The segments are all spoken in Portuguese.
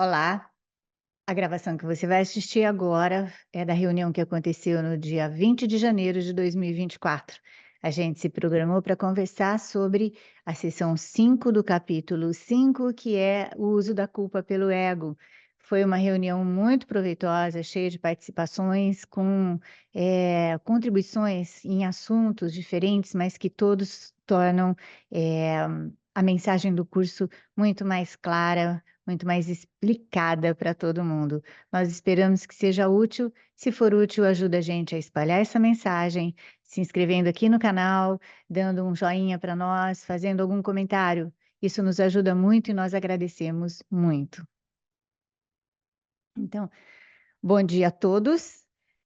Olá, a gravação que você vai assistir agora é da reunião que aconteceu no dia 20 de janeiro de 2024. A gente se programou para conversar sobre a seção 5 do capítulo 5, que é o uso da culpa pelo ego. Foi uma reunião muito proveitosa, cheia de participações, com contribuições em assuntos diferentes, mas que todos tornam eh, a mensagem do curso muito mais clara, muito mais explicada para todo mundo. Nós esperamos que seja útil. Se for útil, ajuda a gente a espalhar essa mensagem, se inscrevendo aqui no canal, dando um joinha para nós, fazendo algum comentário. Isso nos ajuda muito e nós agradecemos muito. Então, bom dia a todos.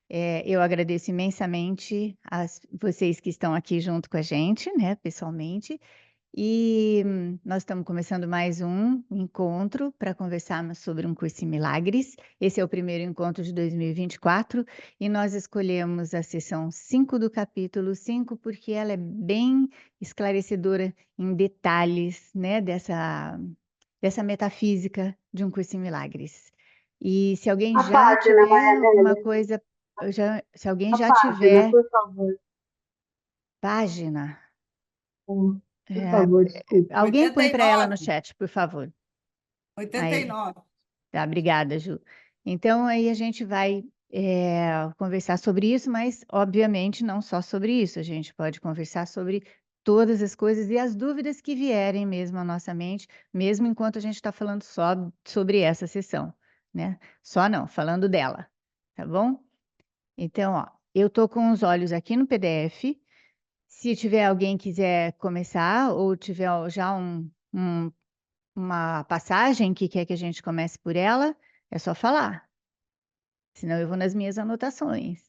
Eu agradeço imensamente a vocês que estão aqui junto com a gente, né, pessoalmente. E nós estamos começando mais um encontro para conversarmos sobre um curso em milagres. Esse é o primeiro encontro de 2024 e nós escolhemos a sessão 5 do capítulo 5 porque ela é bem esclarecedora em detalhes, né, dessa metafísica de um curso em milagres. E se alguém A já página, tiver Maria alguma Amélia. coisa, se alguém A já página, tiver por favor. página, Por favor, desculpe. alguém põe para ela no 89, chat, por favor. Aí, 89. tá, obrigada, Ju. Então, aí a gente vai conversar sobre isso, mas, obviamente, não só sobre isso. A gente pode conversar sobre todas as coisas e as dúvidas que vierem mesmo à nossa mente, mesmo enquanto a gente está falando só sobre essa sessão, né? Só não, falando dela, tá bom? Então, ó, eu tô com os olhos aqui no PDF. Se tiver alguém que quiser começar ou tiver já uma passagem que quer que a gente comece por ela, é só falar. Senão eu vou nas minhas anotações.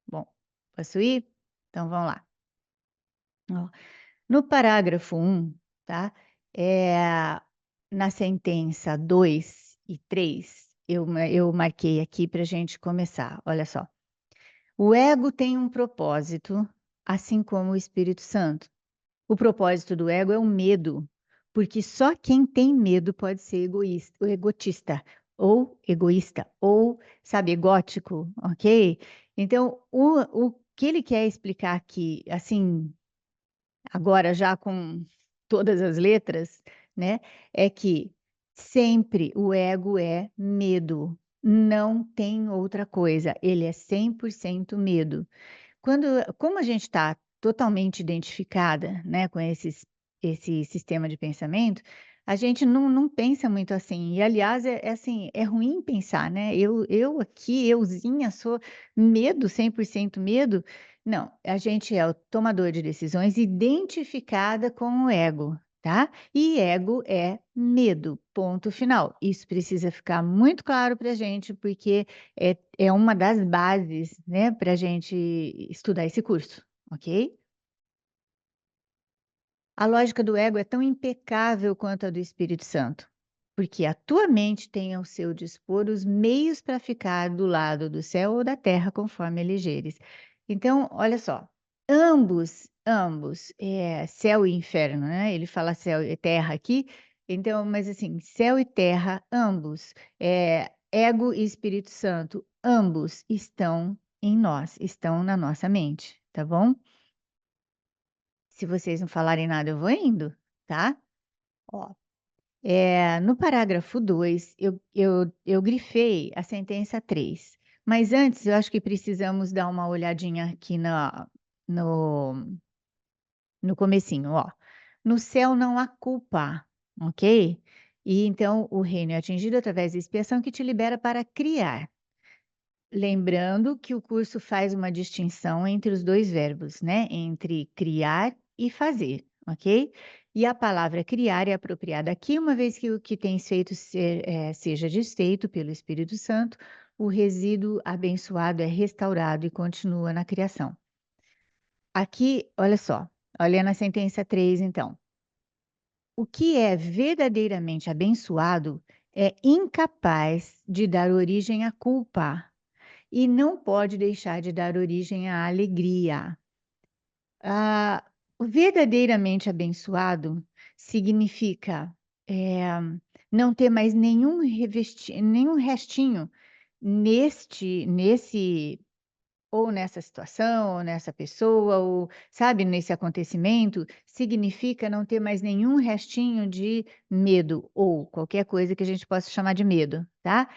Bom, posso ir? Então vamos lá. Ó, no parágrafo 1, tá? Na sentença 2 e 3, eu marquei aqui para a gente começar. Olha só. O ego tem um propósito, assim como o Espírito Santo. O propósito do ego é o medo, porque só quem tem medo pode ser egoísta, ou egoísta, ou, sabe, egótico, ok? Então, o que ele quer explicar aqui, assim, agora já com todas as letras, né, é que sempre o ego é medo, não tem outra coisa, ele é 100% medo. Como a gente está totalmente identificada, né, com esse sistema de pensamento, a gente não pensa muito assim. E, aliás, assim, é ruim pensar, né? Eu aqui, euzinha, sou medo, 100% medo. Não, a gente é o tomador de decisões identificada com o ego, tá? E ego é medo, ponto final. Isso precisa ficar muito claro para a gente, porque é uma das bases, né, para a gente estudar esse curso, ok? A lógica do ego é tão impecável quanto a do Espírito Santo, porque a tua mente tem ao seu dispor os meios para ficar do lado do céu ou da terra, conforme elegeres. Então, olha só, ambos, céu e inferno, né? Ele fala céu e terra aqui, então, mas assim, céu e terra, ambos, ego e Espírito Santo, ambos estão em nós, estão na nossa mente, tá bom? Se vocês não falarem nada, eu vou indo, tá? Ó, no parágrafo 2, eu grifei a sentença 3. Mas antes, eu acho que precisamos dar uma olhadinha aqui no, no comecinho, ó. No céu não há culpa, ok? E então o reino é atingido através da expiação que te libera para criar. Lembrando que o curso faz uma distinção entre os dois verbos, né? Entre criar e fazer, ok? E a palavra criar é apropriada aqui, uma vez que o que tens feito seja desfeito pelo Espírito Santo, o resíduo abençoado é restaurado e continua na criação. Aqui, olha só, olha na sentença 3, então. O que é verdadeiramente abençoado é incapaz de dar origem à culpa e não pode deixar de dar origem à alegria. O verdadeiramente abençoado significa não ter mais nenhum restinho nesse ou nessa situação, ou nessa pessoa, ou, sabe, nesse acontecimento, significa não ter mais nenhum restinho de medo, ou qualquer coisa que a gente possa chamar de medo, tá?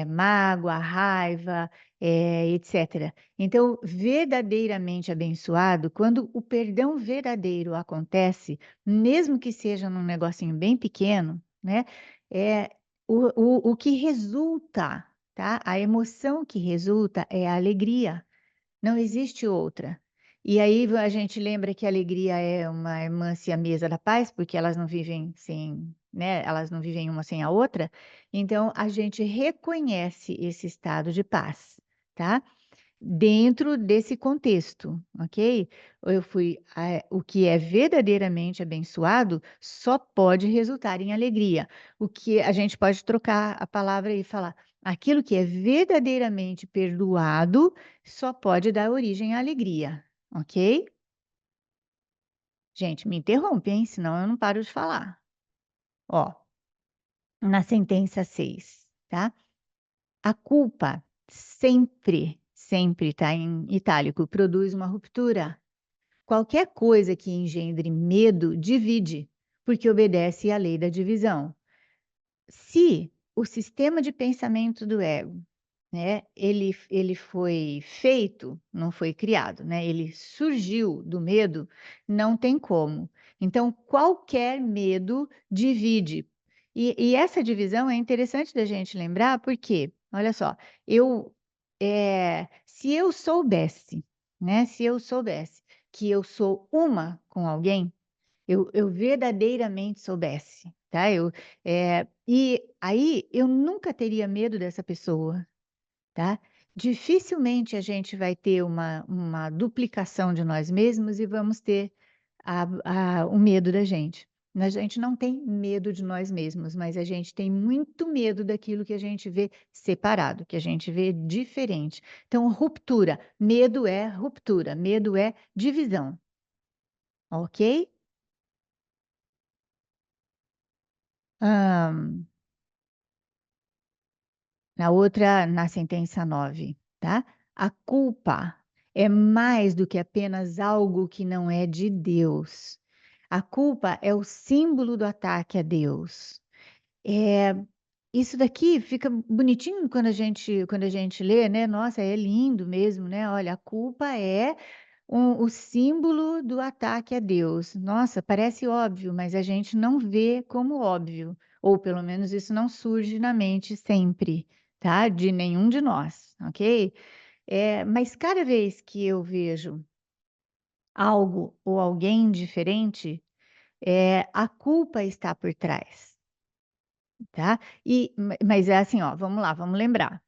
Mágoa, raiva, etc. Então, verdadeiramente abençoado, quando o perdão verdadeiro acontece, mesmo que seja num negocinho bem pequeno, né? É o que resulta, tá? A emoção que resulta é a alegria. Não existe outra. E aí a gente lembra que a alegria é uma irmã siamesa da paz, porque elas não vivem sem, né? Elas não vivem uma sem a outra. Então a gente reconhece esse estado de paz, tá? Dentro desse contexto, ok? O que é verdadeiramente abençoado só pode resultar em alegria. O que a gente pode trocar a palavra e falar, aquilo que é verdadeiramente perdoado só pode dar origem à alegria, ok? Gente, me interrompe, hein? Senão eu não paro de falar. Ó, na sentença 6, tá? A culpa sempre tá em itálico, produz uma ruptura. Qualquer coisa que engendre medo divide, porque obedece à lei da divisão. Se o sistema de pensamento do ego, né, ele foi feito, não foi criado, né, ele surgiu do medo, não tem como. Então, qualquer medo divide. E essa divisão é interessante da gente lembrar, porque, olha só, se eu soubesse, né, se eu soubesse que eu sou uma com alguém, eu verdadeiramente soubesse, tá? E aí eu nunca teria medo dessa pessoa, tá? Dificilmente a gente vai ter uma duplicação de nós mesmos e vamos ter o medo da gente. A gente não tem medo de nós mesmos, mas a gente tem muito medo daquilo que a gente vê separado, que a gente vê diferente. Então, ruptura. Medo é divisão, ok? Ahn, na sentença 9, tá? A culpa é mais do que apenas algo que não é de Deus. A culpa é o símbolo do ataque a Deus. É, isso daqui fica bonitinho quando a gente lê, né? Nossa, é lindo mesmo, né? Olha, a culpa é o símbolo do ataque a Deus. Nossa, parece óbvio, mas a gente não vê como óbvio, ou pelo menos isso não surge na mente sempre, tá? De nenhum de nós, ok? Mas cada vez que eu vejo algo ou alguém diferente, a culpa está por trás, tá? Mas é assim, ó, vamos lá, vamos lembrar.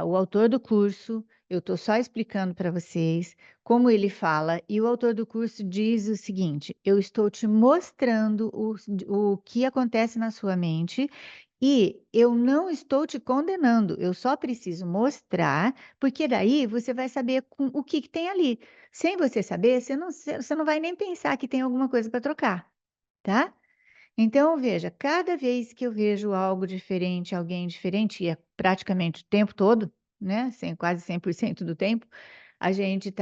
O autor do curso, eu estou só explicando para vocês como ele fala, e o autor do curso diz o seguinte: eu estou te mostrando o que acontece na sua mente e eu não estou te condenando, eu só preciso mostrar, porque daí você vai saber o que tem ali. Sem você saber, você não vai nem pensar que tem alguma coisa para trocar, tá? Então, veja, cada vez que eu vejo algo diferente, alguém diferente, e é praticamente o tempo todo, né? Quase 100% do tempo, a gente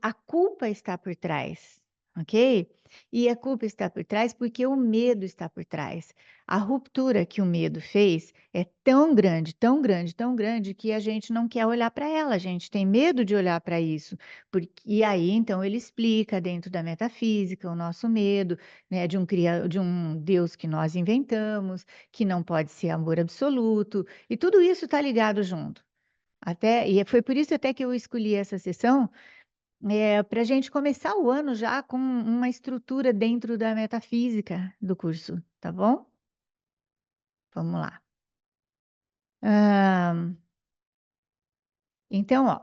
a culpa está por trás, ok? E a culpa está por trás porque o medo está por trás. A ruptura que o medo fez é tão grande, tão grande, tão grande que a gente não quer olhar para ela, a gente tem medo de olhar para isso. E aí, então, ele explica dentro da metafísica o nosso medo, né, de um Deus que nós inventamos, que não pode ser amor absoluto, e tudo isso está ligado junto. E foi por isso até que eu escolhi essa sessão, para a gente começar o ano já com uma estrutura dentro da metafísica do curso, tá bom? Vamos lá. Ah, então, ó,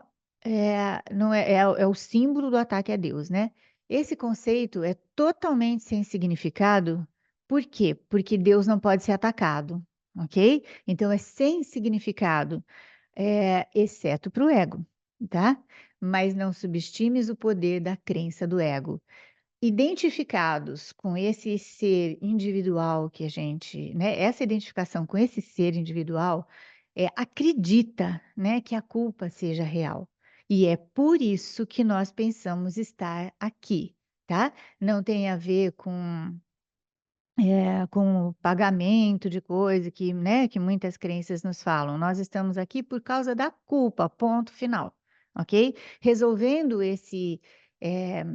não é o símbolo do ataque a Deus, né? Esse conceito é totalmente sem significado. Por quê? Porque Deus não pode ser atacado, ok? Então, é sem significado, exceto para o ego, tá? Mas não subestimes o poder da crença do ego. identificados com esse ser individual que a gente, né, essa identificação com esse ser individual, acredita, né, que a culpa seja real. E é por isso que nós pensamos estar aqui, tá? Não tem a ver com o pagamento de coisa que, né, que muitas crenças nos falam. Nós estamos aqui por causa da culpa, ponto final, ok? Resolvendo esse eh,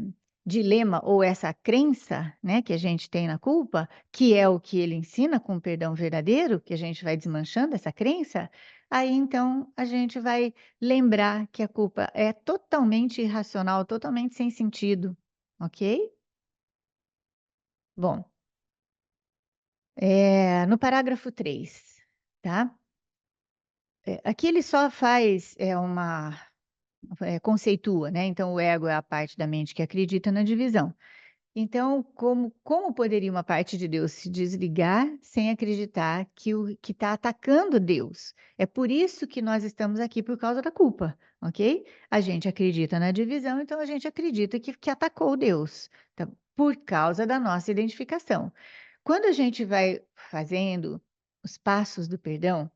dilema ou essa crença, né, que a gente tem na culpa, que é o que ele ensina com o perdão verdadeiro, que a gente vai desmanchando essa crença, aí então a gente vai lembrar que a culpa é totalmente irracional, totalmente sem sentido, ok? Bom. No parágrafo 3, tá? Aqui ele só faz, conceitua, né? Então, o ego é a parte da mente que acredita na divisão. Então, como poderia uma parte de Deus se desligar sem acreditar que o que está atacando Deus? É por isso que nós estamos aqui, por causa da culpa, ok? A gente acredita na divisão, então a gente acredita que atacou Deus, tá? Por causa da nossa identificação. Quando a gente vai fazendo os passos do perdão,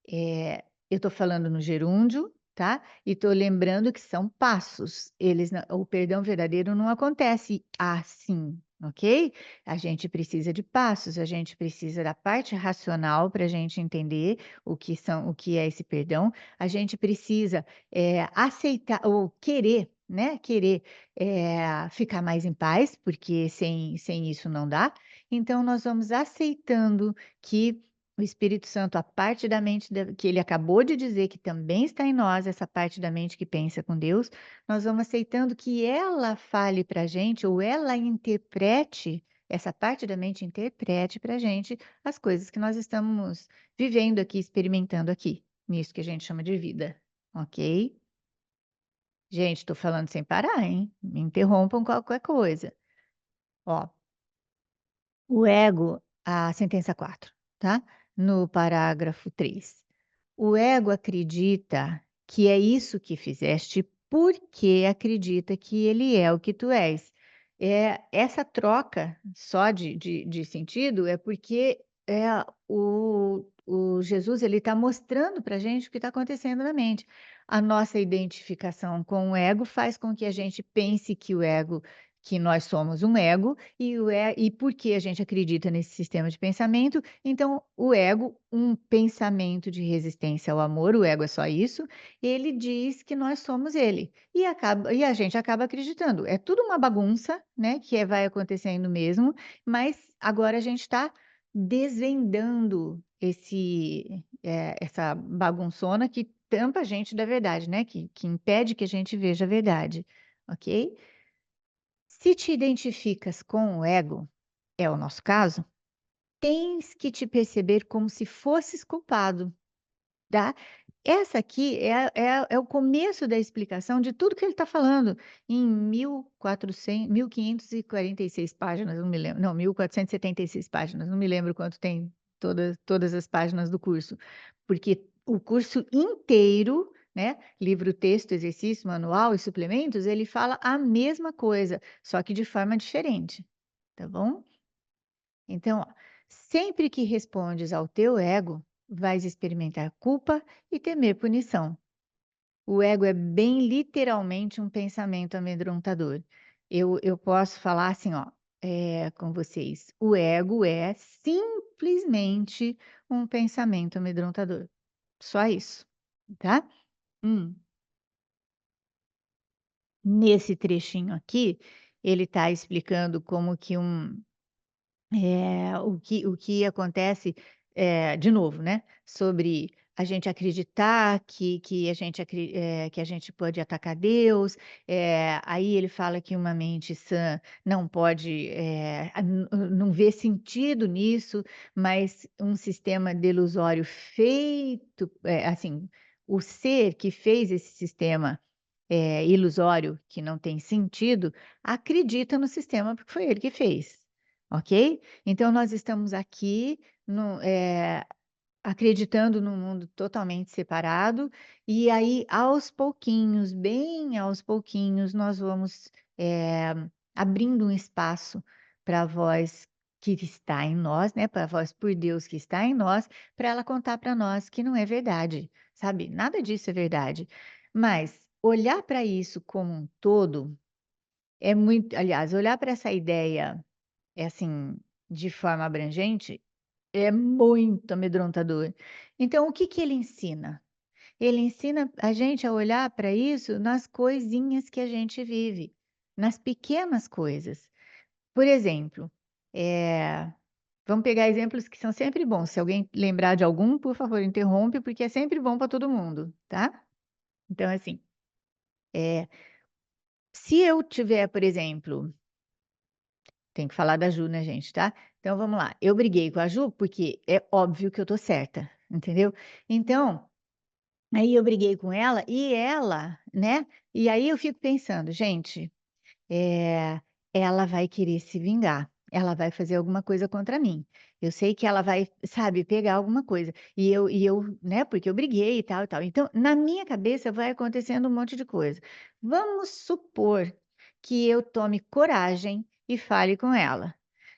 eu estou falando no gerúndio, tá? E estou lembrando que são passos. O perdão verdadeiro não acontece assim, ok? A gente precisa de passos, a gente precisa da parte racional para a gente entender o que é esse perdão. A gente precisa aceitar ou querer, né? Querer ficar mais em paz, porque sem isso não dá. Então, nós vamos aceitando que o Espírito Santo, a parte da mente que ele acabou de dizer que também está em nós, essa parte da mente que pensa com Deus, nós vamos aceitando que ela fale para a gente, ou ela interprete, essa parte da mente interprete para a gente as coisas que nós estamos vivendo aqui, experimentando aqui, nisso que a gente chama de vida, ok? Gente, estou falando sem parar, hein? Me interrompam qualquer coisa. Ó, o ego, a sentença 4, tá? No parágrafo 3. O ego acredita que é isso que fizeste porque acredita que ele é o que tu és. Essa troca só de sentido é porque o Jesus ele está mostrando para a gente o que está acontecendo na mente. A nossa identificação com o ego faz com que a gente pense que nós somos um ego, e porque a gente acredita nesse sistema de pensamento, então o ego, um pensamento de resistência ao amor, o ego é só isso, ele diz que nós somos ele, e a gente acaba acreditando. É tudo uma bagunça, né, vai acontecendo mesmo, mas agora a gente está desvendando essa bagunçona que tampa a gente da verdade, né, que impede que a gente veja a verdade, ok? Se te identificas com o ego, é o nosso caso, tens que te perceber como se fosses culpado, tá? Essa aqui é o começo da explicação de tudo que ele está falando em 1546 páginas, não me lembro, não, 1476 páginas, não me lembro quanto tem todas as páginas do curso, porque o curso inteiro, né, livro, texto, exercício, manual e suplementos, ele fala a mesma coisa, só que de forma diferente, tá bom? Então, ó, sempre que respondes ao teu ego, vais experimentar culpa e temer punição. O ego é bem literalmente um pensamento amedrontador. Eu posso falar assim, ó, com vocês. O ego é simplesmente um pensamento amedrontador. Só isso, tá? Hum. Nesse trechinho aqui, ele está explicando como que o que acontece, de novo, né, sobre a gente acreditar que a gente pode atacar Deus, aí ele fala que uma mente sã não pode, não vê sentido nisso, mas um sistema delusório feito, assim, o ser que fez esse sistema, ilusório, que não tem sentido, acredita no sistema porque foi ele que fez, ok? Então, nós estamos aqui acreditando num mundo totalmente separado, e aí, aos pouquinhos, bem aos pouquinhos, nós vamos abrindo um espaço para a voz que está em nós, né, para a voz por Deus que está em nós, para ela contar para nós que não é verdade, sabe? Nada disso é verdade. Mas olhar para isso como um todo é muito, aliás, olhar para essa ideia é assim, de forma abrangente, é muito amedrontador. Então, o que que ele ensina? Ele ensina a gente a olhar para isso nas coisinhas que a gente vive, nas pequenas coisas. Por exemplo, vamos pegar exemplos que são sempre bons. Se alguém lembrar de algum, por favor, interrompe, porque é sempre bom para todo mundo, tá? Então, assim, se eu tiver, por exemplo, tem que falar da Ju, né, gente, tá? Então, vamos lá. Eu briguei com a Ju porque é óbvio que eu tô certa, entendeu? Então, aí eu briguei com ela e ela, né? E aí eu fico pensando, gente, é, ela vai querer se vingar, ela vai fazer alguma coisa contra mim. Eu sei que ela vai, sabe, pegar alguma coisa. E eu, né, porque eu briguei e tal e tal. Então, na minha cabeça vai acontecendo um monte de coisa. Vamos supor que eu tome coragem e fale com ela.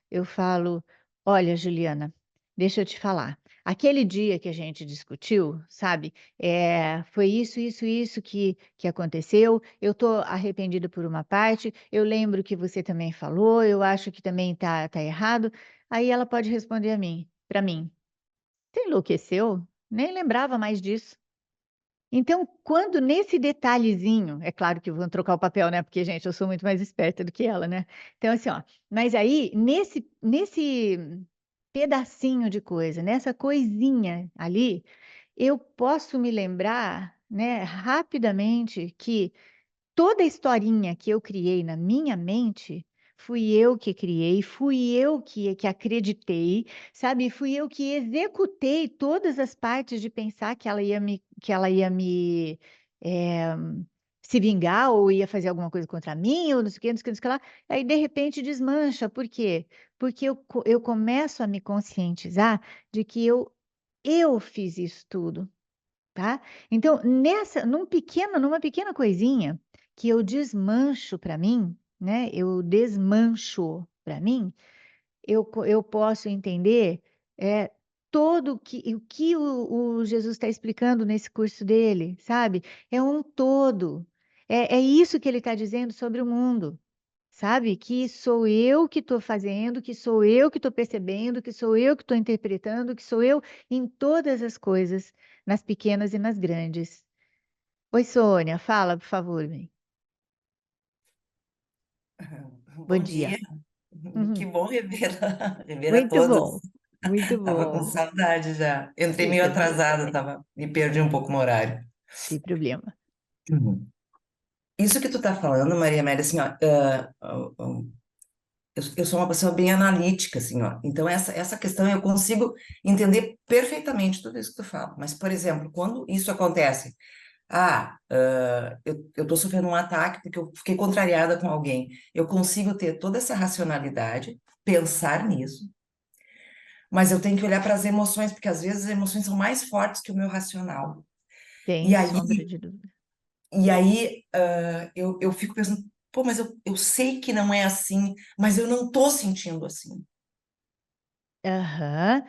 Eu falo: olha, Juliana, deixa eu te falar. Aquele dia que a gente discutiu, sabe, foi isso que aconteceu. Eu estou arrependida por uma parte. Eu lembro que você também falou. Eu acho que também tá errado. Aí ela pode responder para mim, você enlouqueceu? Nem lembrava mais disso. Então, quando nesse detalhezinho, é claro que vão trocar o papel, né? Porque, gente, eu sou muito mais esperta do que ela, né? Então, assim, ó, mas aí, nesse pedacinho de coisa, nessa coisinha ali, eu posso me lembrar, né, rapidamente que toda a historinha que eu criei na minha mente, fui eu que criei, fui eu que acreditei, sabe? Fui eu que executei todas as partes de pensar que ela ia me eh, se vingar ou ia fazer alguma coisa contra mim, ou não sei o que, não sei o que, não sei o que lá. Aí, de repente, desmancha. Por quê? Porque eu começo a me conscientizar de que eu fiz isso tudo. Tá? Então, numa pequena coisinha que eu desmancho para mim, né? Eu desmancho para mim, eu posso entender é, todo o que o Jesus está explicando nesse curso dele, sabe? É um todo. É isso que ele está dizendo sobre o mundo. Sabe? Que sou eu que estou fazendo, que sou eu que estou percebendo, que sou eu que estou interpretando, que sou eu em todas as coisas, nas pequenas e nas grandes. Oi, Sônia, fala, por favor, bem. Bom Bom dia, dia. Uhum. que bom rever, rever a Muito todos. bom, muito Tava com bom. saudade já. Entrei Eu meio também, atrasada, me perdi um pouco no horário. sem problema. Uhum. Isso que tu tá falando, Maria Amélia, assim, ó, eu sou uma pessoa bem analítica, assim, ó. Então essa questão eu consigo entender perfeitamente tudo isso que tu fala. Mas, por exemplo, quando isso acontece, eu tô sofrendo um ataque porque eu fiquei contrariada com alguém. Eu consigo ter toda essa racionalidade, pensar nisso. Mas eu tenho que olhar para as emoções, porque às vezes as emoções são mais fortes que o meu racional. E Sem aí, sombra de dúvida. eu fico pensando, pô, mas eu sei que não é assim, mas eu não tô sentindo assim. Aham,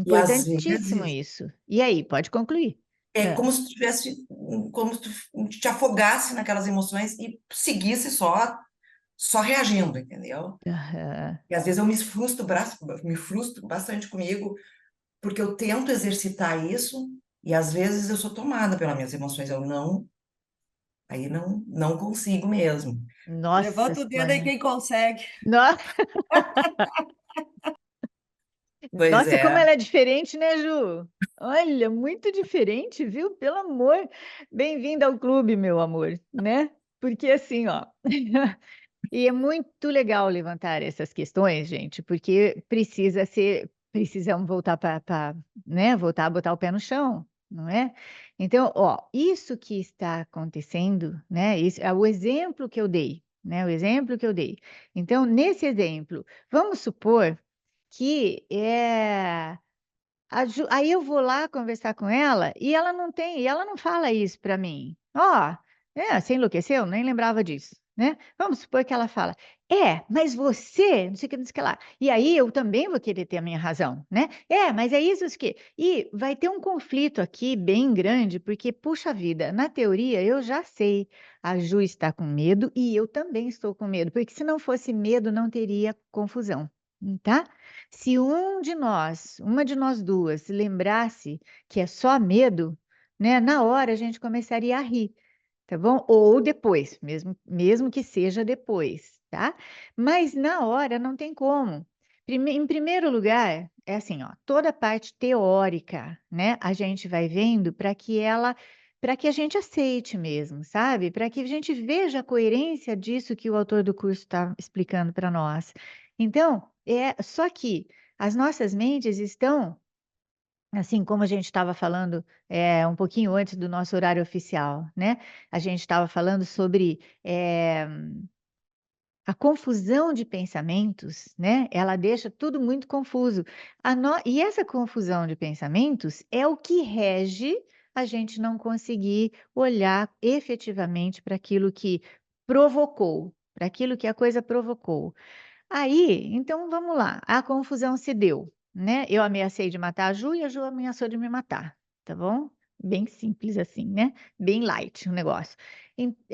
E às importantíssimo vezes isso. E aí, pode concluir. é Ah, como se tu tivesse, como se tu te afogasse naquelas emoções e seguisse só reagindo, entendeu? aham. E às vezes eu me frustro bastante comigo, porque eu tento exercitar isso, e às vezes eu sou tomada pelas minhas emoções, aí não consigo mesmo. Nossa Levanta o dedo aí Senhora. quem consegue. Nossa, Pois nossa, como é. ela é diferente, né, Ju? Olha, muito diferente, viu? Pelo amor. Bem-vinda ao clube, meu amor, né? Porque assim, ó. E é muito legal levantar essas questões, gente, porque precisamos voltar né? Voltar a botar o pé no chão, não é? Então, ó, isso que está acontecendo, né? Isso é o exemplo que eu dei, né? O exemplo que eu dei. Então, nesse exemplo, vamos supor que aí eu vou lá conversar com ela e ela não fala isso para mim. Ó, você enlouqueceu? Nem lembrava disso. né? Vamos supor que ela fala, mas você, não sei o que, não sei o que lá. E aí eu também vou querer ter a minha razão, né? Mas é isso que. E vai ter um conflito aqui bem grande, porque, puxa vida, na teoria eu já sei, a Ju está com medo e eu também estou com medo, porque se não fosse medo, não teria confusão, tá? Se uma de nós duas se lembrasse que é só medo, né? Na hora a gente começaria a rir, tá bom? Ou depois, mesmo que seja depois, tá? Mas na hora não tem como. Em primeiro lugar, é assim, ó, toda a parte teórica, né? A gente vai vendo para que a gente aceite mesmo, sabe? Para que a gente veja a coerência disso que o autor do curso está explicando para nós. Então, só que as nossas mentes estão assim como a gente estava falando um pouquinho antes do nosso horário oficial, né? A gente estava falando sobre a confusão de pensamentos, né? Ela deixa tudo muito confuso. E essa confusão de pensamentos é o que rege a gente não conseguir olhar efetivamente para aquilo que provocou, para aquilo que a coisa provocou. Aí, então vamos lá, a confusão se deu, né? Eu ameacei de matar a Ju e a Ju ameaçou de me matar, tá bom? Bem simples assim, né? Bem light o negócio.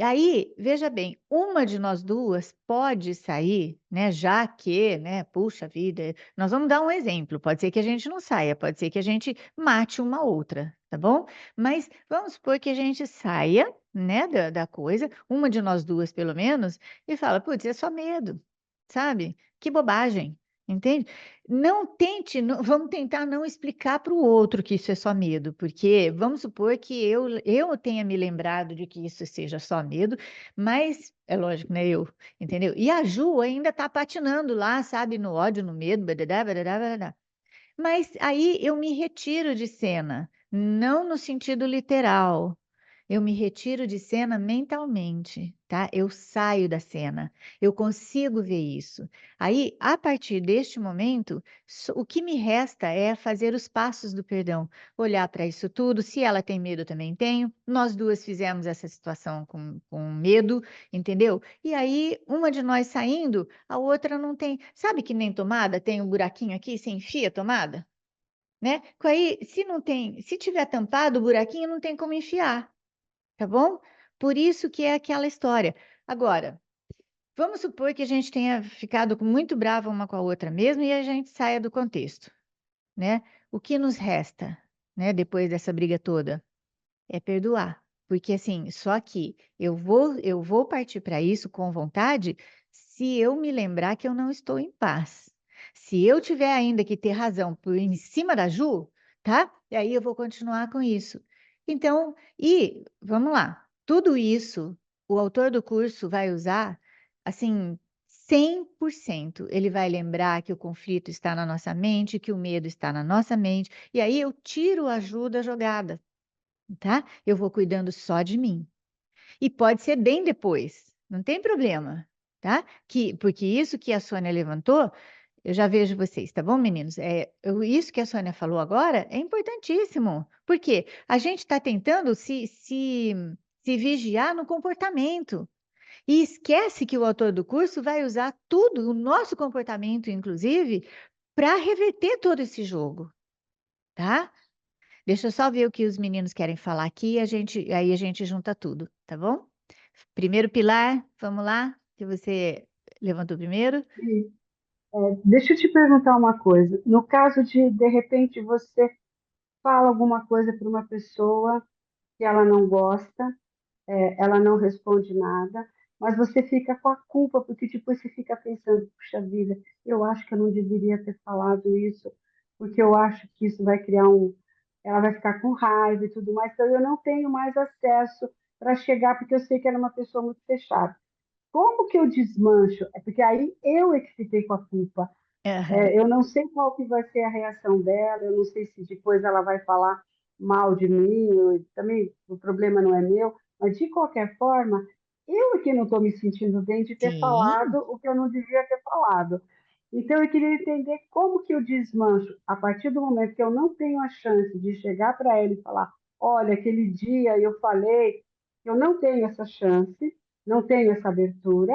Aí, veja bem, uma de nós duas pode sair, né? Já que, né? Puxa vida, nós vamos dar um exemplo. Pode ser que a gente não saia, pode ser que a gente mate uma outra, tá bom? Mas vamos supor que a gente saia, né? Da coisa, uma de nós duas pelo menos, e fala, putz, é só medo. Sabe? Que bobagem, entende? Não tente, vamos tentar não explicar para o outro que isso é só medo, porque vamos supor que eu tenha me lembrado de que isso seja só medo, mas é lógico, né? Entendeu? E a Ju ainda está patinando lá, sabe, no ódio, no medo, badadá, badadá, badadá. Mas aí eu me retiro de cena, não no sentido literal. Eu me retiro de cena mentalmente, tá? Eu saio da cena, eu consigo ver isso. Aí, a partir deste momento, o que me resta é fazer os passos do perdão, olhar para isso tudo. Se ela tem medo, eu também tenho. Nós duas fizemos essa situação com medo, entendeu? E aí, uma de nós saindo, a outra não tem. Sabe que nem tomada tem um buraquinho aqui, você enfia a tomada? Né? Aí, se não tem, se tiver tampado o buraquinho, não tem como enfiar, tá bom? Por isso que é aquela história. Agora, vamos supor que a gente tenha ficado muito brava uma com a outra mesmo e a gente saia do contexto, né? O que nos resta, né, depois dessa briga toda? É perdoar. Porque assim, só que eu vou partir para isso com vontade se eu me lembrar que eu não estou em paz. Se eu tiver ainda que ter razão por em cima da Ju, tá? E aí eu vou continuar com isso. Então, e vamos lá. Tudo isso o autor do curso vai usar assim 100%. Ele vai lembrar que o conflito está na nossa mente, que o medo está na nossa mente, e aí eu tiro a Ju da jogada, tá? Eu vou cuidando só de mim. E pode ser bem depois, não tem problema, tá? Porque isso que a Sônia levantou, eu já vejo vocês, tá bom, meninos? Isso que a Sônia falou agora é importantíssimo, porque a gente está tentando se vigiar no comportamento. E esquece que o autor do curso vai usar tudo, o nosso comportamento, inclusive, para reverter todo esse jogo, tá? Deixa eu só ver o que os meninos querem falar aqui, aí a gente junta tudo, tá bom? Primeiro pilar, vamos lá, que você levantou primeiro. E, deixa eu te perguntar uma coisa. No caso de repente, você fala alguma coisa para uma pessoa que ela não gosta, ela não responde nada, mas você fica com a culpa, porque depois você fica pensando, puxa vida, eu acho que eu não deveria ter falado isso, porque eu acho que isso vai criar ela vai ficar com raiva e tudo mais, então eu não tenho mais acesso para chegar, porque eu sei que ela é uma pessoa muito fechada. Como que eu desmancho? É porque aí eu é que fiquei com a culpa. Aham, Eu não sei qual que vai ser a reação dela, eu não sei se depois ela vai falar mal de mim, também o problema não é meu, mas de qualquer forma, eu é que não estou me sentindo bem de ter sim. falado o que eu não devia ter falado. Então, eu queria entender como que eu desmancho, a partir do momento que eu não tenho a chance de chegar para ela e falar, olha, aquele dia eu falei, eu não tenho essa chance, não tenho essa abertura,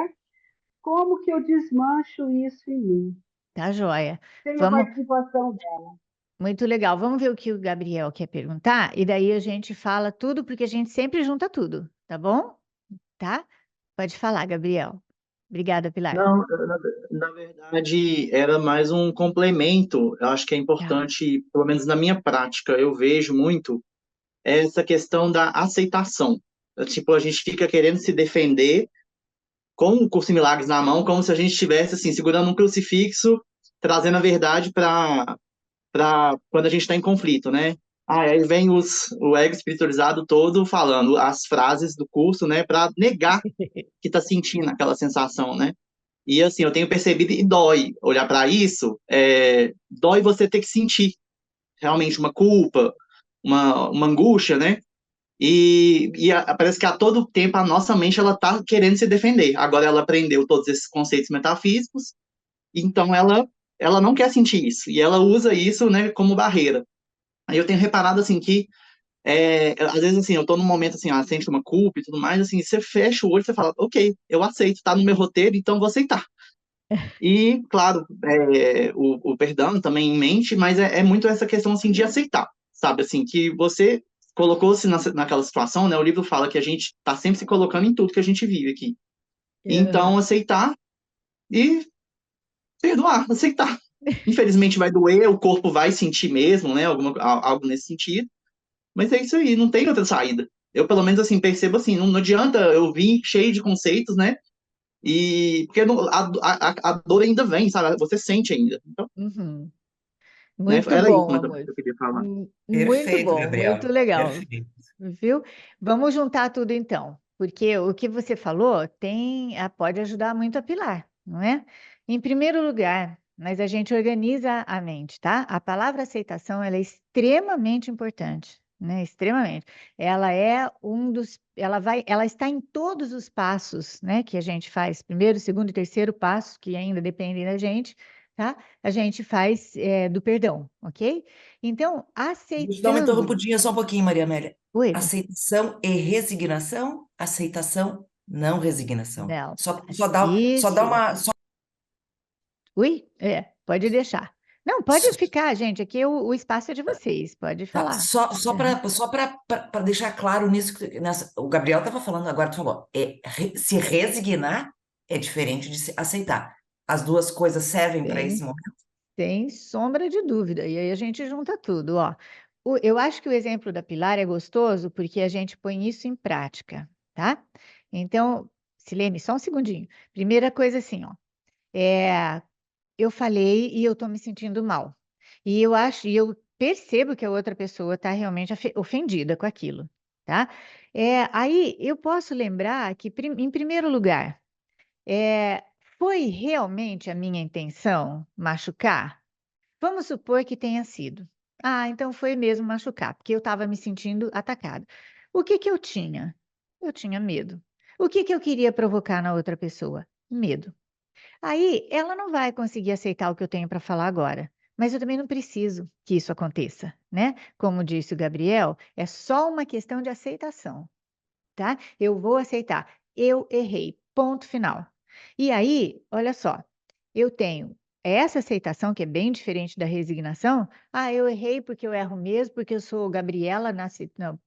como que eu desmancho isso em mim? Tá joia. Sem a Vamos, participação dela. muito legal. Vamos ver o que o Gabriel quer perguntar e daí a gente fala tudo, porque a gente sempre junta tudo, tá bom? Tá? Pode falar, Gabriel. Obrigada, Pilar. Não, na verdade, era mais um complemento. Eu acho que é Tá. importante, pelo menos na minha prática, eu vejo muito essa questão da aceitação. Tipo, a gente fica querendo se defender com o curso em milagres na mão, como se a gente estivesse assim, segurando um crucifixo, trazendo a verdade para quando a gente está em conflito, né? Ah, aí vem o ego espiritualizado todo falando as frases do curso, né, para negar que está sentindo aquela sensação, né? E assim, eu tenho percebido e dói olhar para isso, dói você ter que sentir realmente uma culpa, uma angústia, né? Parece que a todo tempo a nossa mente ela tá querendo se defender. Agora ela aprendeu todos esses conceitos metafísicos, então ela não quer sentir isso e ela usa isso, né, como barreira. Aí eu tenho reparado assim que às vezes assim eu tô num momento assim, sente uma culpa e tudo mais, assim, você fecha o olho e você fala, ok, eu aceito, tá no meu roteiro, então vou aceitar. E, claro, o perdão também em mente, mas é muito essa questão, assim, de aceitar, sabe? Assim, que você colocou-se naquela situação, né? O livro fala que a gente está sempre se colocando em tudo que a gente vive aqui. Então, Aham. aceitar e perdoar, aceitar. Infelizmente vai doer, o corpo vai sentir mesmo, né? Algo nesse sentido. Mas é isso aí, não tem outra saída. Eu, pelo menos, assim, percebo assim, não adianta eu vir cheio de conceitos, né? E porque a dor ainda vem, sabe? Você sente ainda. Então, Uhum. né? Muito Era isso bom, mais ou menos amor. que eu queria falar. Muito Perfeito, bom, muito Gabriel. legal, Perfeito. viu? Vamos juntar tudo então, porque o que você falou pode ajudar muito a Pilar, não é? Em primeiro lugar, mas a gente organiza a mente, tá? A palavra aceitação, ela é extremamente importante, né? Extremamente. Ela está em todos os passos, né, que a gente faz, primeiro, segundo e terceiro passo, que ainda dependem da gente, tá? A gente faz do perdão, ok? Então, Deixa eu dar uma aceitando. interrompidinha só um pouquinho, Maria Amélia. Oi, Aceitação e resignação, aceitação, não resignação. não. Só dá Isso. uma. Ui, pode deixar. Não, pode ficar, gente. Aqui o espaço é de vocês. Pode Tá, falar. só Aham. para deixar claro nisso, o Gabriel estava falando agora, tu falou, se resignar é diferente de se aceitar. As duas coisas servem para esse Sem, momento. sem sombra de dúvida. E aí a gente junta tudo, ó. Eu acho que o exemplo da Pilar é gostoso porque a gente põe isso em prática, tá? Então, Silene, só um segundinho. Primeira coisa assim, ó. É, eu falei e eu estou me sentindo mal. E eu percebo que a outra pessoa está realmente ofendida com aquilo, tá? Aí eu posso lembrar que, em primeiro lugar, é, foi realmente a minha intenção machucar? Vamos supor que tenha sido. Ah, então foi mesmo machucar, porque eu estava me sentindo atacada. O que que eu tinha? Eu tinha medo. O que que eu queria provocar na outra pessoa? Medo. Aí ela não vai conseguir aceitar o que eu tenho para falar agora, mas eu também não preciso que isso aconteça, né? Como disse o Gabriel, é só uma questão de aceitação, tá? Eu vou aceitar. Eu errei. Ponto final. E aí, olha só, eu tenho essa aceitação que é bem diferente da resignação. Ah, eu errei porque eu erro mesmo, porque eu sou Gabriela, nasci, não,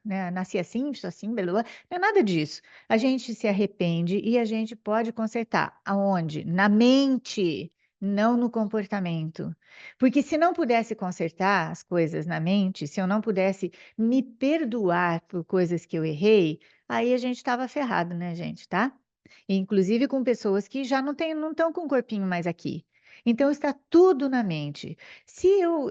né, nasci assim, sou assim, blá, blá, blá. Não é nada disso. A gente se arrepende e a gente pode consertar. Aonde? Na mente, não no comportamento. Porque se não pudesse consertar as coisas na mente, se eu não pudesse me perdoar por coisas que eu errei, aí a gente estava ferrado, né, gente, tá? Inclusive com pessoas que já não estão com o corpinho mais aqui. Então está tudo na mente. Se eu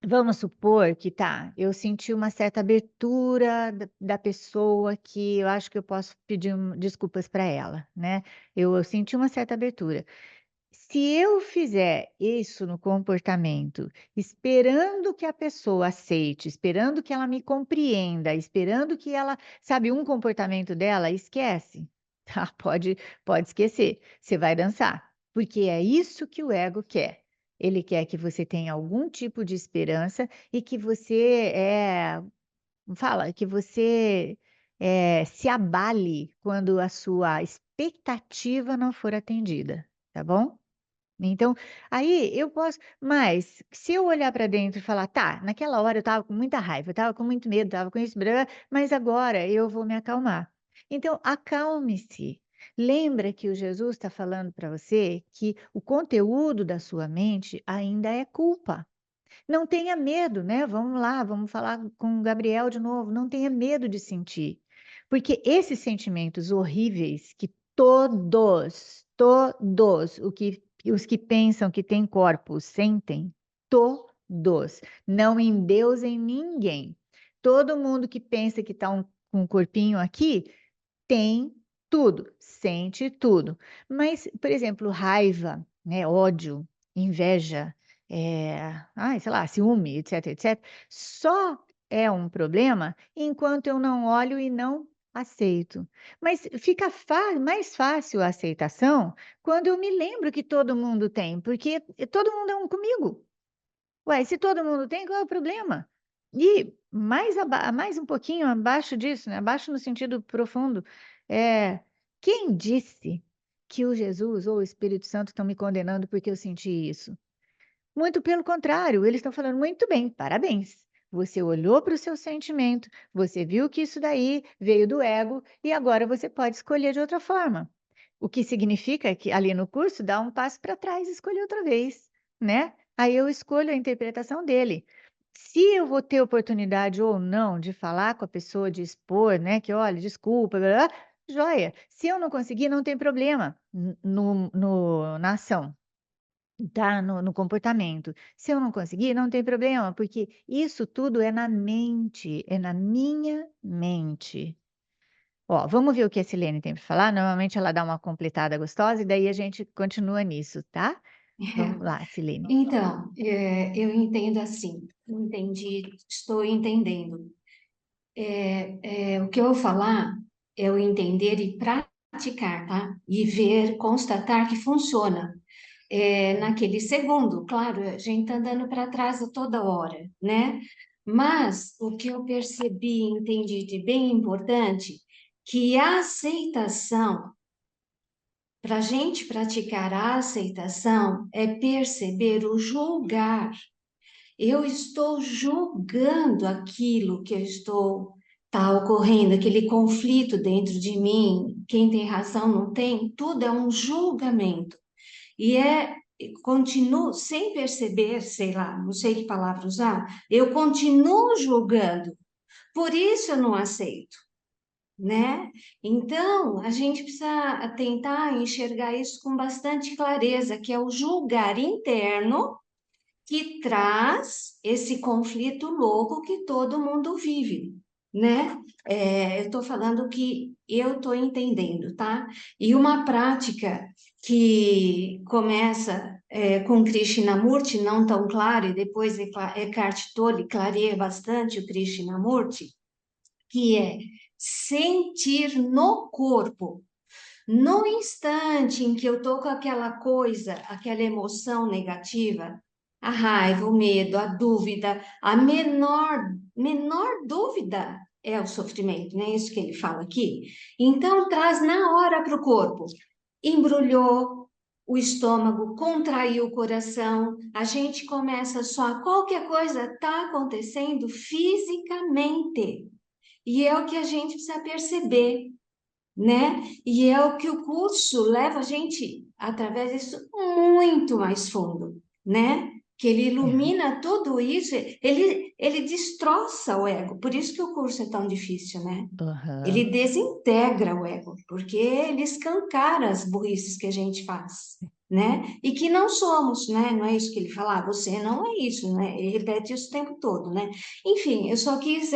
vamos supor que tá, eu senti uma certa abertura da pessoa que eu acho que eu posso pedir desculpas para ela, né? Eu senti uma certa abertura. Se eu fizer isso no comportamento, esperando que a pessoa aceite, esperando que ela me compreenda, esperando que ela, sabe, um comportamento dela, esquece, tá? Pode esquecer. Você vai dançar, porque é isso que o ego quer. Ele quer que você tenha algum tipo de esperança e que você que você se abale quando a sua expectativa não for atendida, tá bom? Então, aí eu posso, mas se eu olhar para dentro e falar, tá, naquela hora eu estava com muita raiva, eu estava com muito medo, estava com isso, blá, blá, mas agora eu vou me acalmar. Então, acalme-se. Lembra que o Jesus está falando para você que o conteúdo da sua mente ainda é culpa. Não tenha medo, né? Vamos lá, vamos falar com o Gabriel de novo. Não tenha medo de sentir. Porque esses sentimentos horríveis que todos, os que pensam que têm corpos sentem, todos, não endeusem ninguém. Todo mundo que pensa que está com um corpinho aqui, tem tudo, sente tudo. Mas, por exemplo, raiva, né, ódio, inveja, sei lá, ciúme, etc, etc, só é um problema enquanto eu não olho e não aceito. Mas fica mais fácil a aceitação quando eu me lembro que todo mundo tem, porque todo mundo é um comigo. Ué, se todo mundo tem, qual é o problema? E mais um pouquinho abaixo disso, né? Abaixo no sentido profundo, é, quem disse que o Jesus ou o Espírito Santo estão me condenando porque eu senti isso? Muito pelo contrário, eles estão falando muito bem, parabéns. Você olhou para o seu sentimento, você viu que isso daí veio do ego e agora você pode escolher de outra forma. O que significa que ali no curso dá um passo para trás e escolher outra vez, né? Aí eu escolho a interpretação dele. Se eu vou ter oportunidade ou não de falar com a pessoa, de expor, né? Que olha, desculpa, blá, blá, blá, joia. Se eu não conseguir, não tem problema na ação, tá? No comportamento. Se eu não conseguir, não tem problema, porque isso tudo é na mente, é na minha mente. Ó, vamos ver o que a Silene tem para falar. Normalmente ela dá uma completada gostosa e daí a gente continua nisso, tá? Vamos lá, Silene. Então, eu entendo assim, entendi, estou entendendo. O que eu vou falar é o entender e praticar, tá? E ver, constatar que funciona. Naquele segundo, claro, a gente está andando para trás a toda hora, né? Mas o que eu percebi e entendi de bem importante, que a aceitação, para a gente praticar a aceitação, é perceber o julgar. Eu estou julgando aquilo que está ocorrendo, aquele conflito dentro de mim, quem tem razão não tem, tudo é um julgamento. E continuo sem perceber, sei lá, não sei que palavra usar, eu continuo julgando. Por isso eu não aceito, né? Então, a gente precisa tentar enxergar isso com bastante clareza, que é o julgar interno que traz esse conflito louco que todo mundo vive, né? Eu estou falando que eu estou entendendo, tá? E uma prática que começa com Krishnamurti, não tão claro, e depois Eckhart Tolle clareia bastante o Krishnamurti, que é sentir no corpo. No instante em que eu estou com aquela coisa, aquela emoção negativa, a raiva, o medo, a dúvida, a menor dúvida é o sofrimento, não é isso que ele fala aqui? Então, traz na hora para o corpo. Embrulhou o estômago, contraiu o coração, a gente começa só, qualquer coisa está acontecendo fisicamente. E é o que a gente precisa perceber, né? E é o que o curso leva a gente, através disso, muito mais fundo, né? Que ele ilumina tudo isso, ele destroça o ego. Por isso que o curso é tão difícil, né? Ele desintegra o ego, porque ele escancara as burrices que a gente faz, né? E que não somos, né? Não é isso que ele fala, você não é isso, né? Ele repete isso o tempo todo, né? Enfim, eu só quis